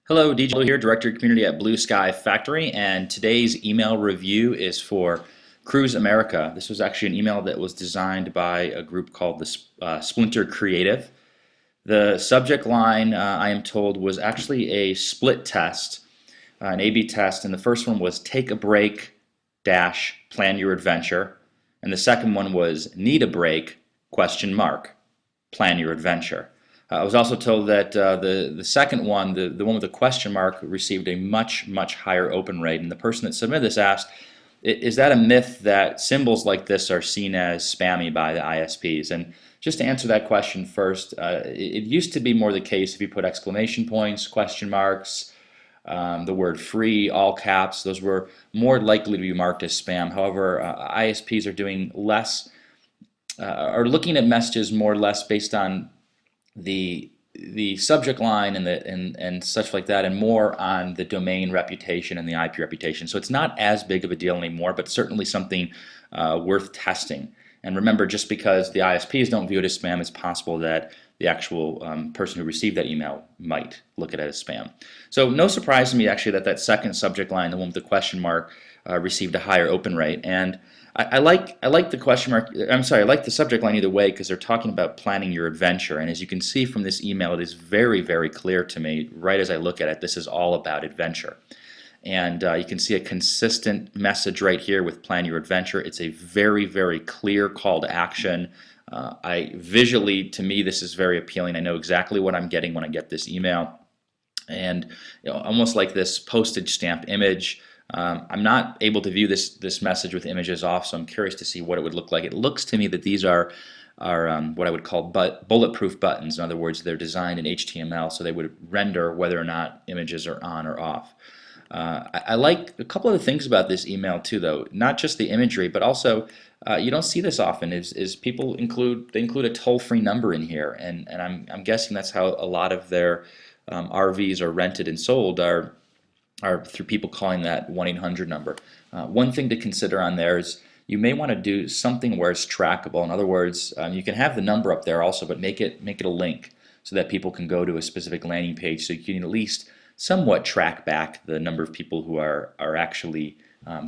Hello, DJ Waldow here, Director of Community at Blue Sky Factory, and today's email review is for Cruise America. This was actually an email that was designed by a group called the Splinter Creative. The subject line, I am told, was actually a split test, an A/B test, and the first one was take a break, dash, plan your adventure, and the second one was need a break, question mark, plan your adventure. I was also told that the second one, the one with the question mark, received a much higher open rate. And the person that submitted this asked, is that a myth that symbols like this are seen as spammy by the ISPs? And just to answer that question first, it used to be more the case if you put exclamation points, question marks, the word free, all caps, those were more likely to be marked as spam. However, ISPs are doing less, are looking at messages more or less based on the subject line and such like that, and more on the domain reputation and the IP reputation. So it's not as big of a deal anymore, but certainly something worth testing. And remember, just because the ISPs don't view it as spam, it's possible that the actual person who received that email might look at it as spam. So no surprise to me actually that that second subject line, the one with the question mark, received a higher open rate. And I like the question mark. I'm sorry, I like the subject line either way because they're talking about planning your adventure. And as you can see from this email, it is very clear to me right as I look at it. This is all about adventure. And you can see a consistent message right here with plan your adventure. It's a very clear call to action. Visually, to me, this is very appealing. I know exactly what I'm getting when I get this email. And almost like this postage stamp image. I'm not able to view this message with images off, so I'm curious to see what it would look like. It looks to me that these are what I would call bulletproof buttons. In other words, they're designed in HTML, so they would render whether or not images are on or off. I like a couple of the things about this email too, though. Not just the imagery, but also you don't see this often. Is people include a toll-free number in here, and I'm guessing that's how a lot of their RVs are rented and sold are through people calling that 1-800 number. One thing to consider on there is you may want to do something where it's trackable. In other words, you can have the number up there also, but make it a link so that people can go to a specific landing page, so you can at least somewhat track back the number of people who are actually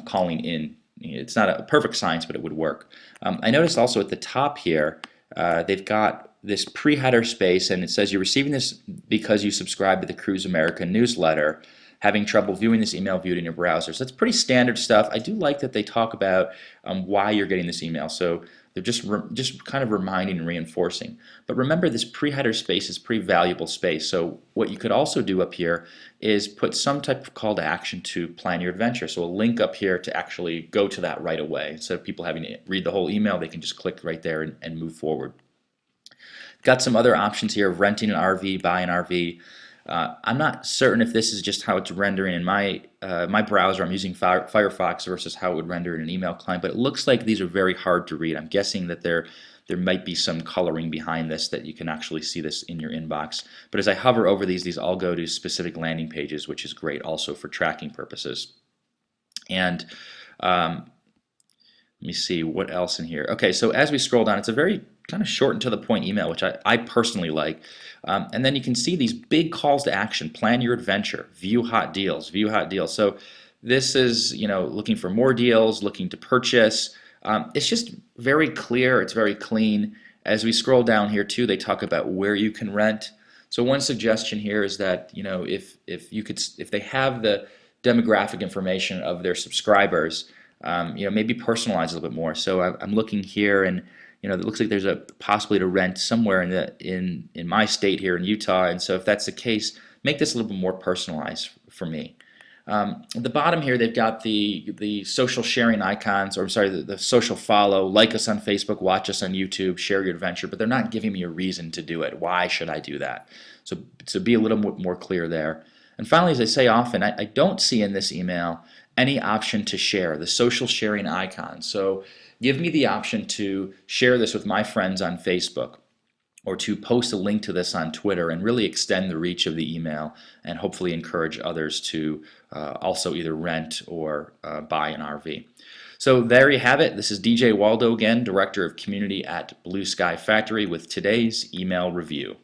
calling in. It's not a perfect science, but it would work. I noticed also at the top here, they've got this pre-header space, and it says you're receiving this because you subscribe to the Cruise America newsletter. Having trouble viewing this email viewed in your browser. So that's pretty standard stuff. I do like that they talk about why you're getting this email. So they're just kind of reminding and reinforcing. But remember, this pre-header space is pretty valuable space. So what you could also do up here is put some type of call to action to plan your adventure. So a link up here to actually go to that right away. Instead of people having to read the whole email, they can just click right there and move forward. Got some other options here of renting an RV, buy an RV. I'm not certain if this is just how it's rendering in my browser. I'm using Firefox versus how it would render in an email client, but it looks like these are very hard to read. I'm guessing that there might be some coloring behind this that you can actually see this in your inbox. But as I hover over these all go to specific landing pages, which is great also for tracking purposes. And let me see what else in here. Okay, so as we scroll down, it's a very kind of short and to the point email, which I personally like. And then you can see these big calls to action: plan your adventure, view hot deals, view hot deals. So this is, looking for more deals, looking to purchase. It's just very clear. It's very clean. As we scroll down here too, they talk about where you can rent. So one suggestion here is that if they have the demographic information of their subscribers, maybe personalize a little bit more. So I'm looking here, and it looks like there's a possibility to rent somewhere in my state here in Utah. And so if that's the case, make this a little bit more personalized for me. At the bottom here, they've got the social sharing icons, or I'm sorry, the social follow, like us on Facebook, watch us on YouTube, share your adventure, but they're not giving me a reason to do it. Why should I do that? So be a little more clear there. And finally, as I say often, I don't see in this email any option to share, the social sharing icon. So give me the option to share this with my friends on Facebook, or to post a link to this on Twitter and really extend the reach of the email and hopefully encourage others to also either rent or buy an RV. So there you have it. This is DJ Waldow again, Director of Community at Blue Sky Factory, with today's email review.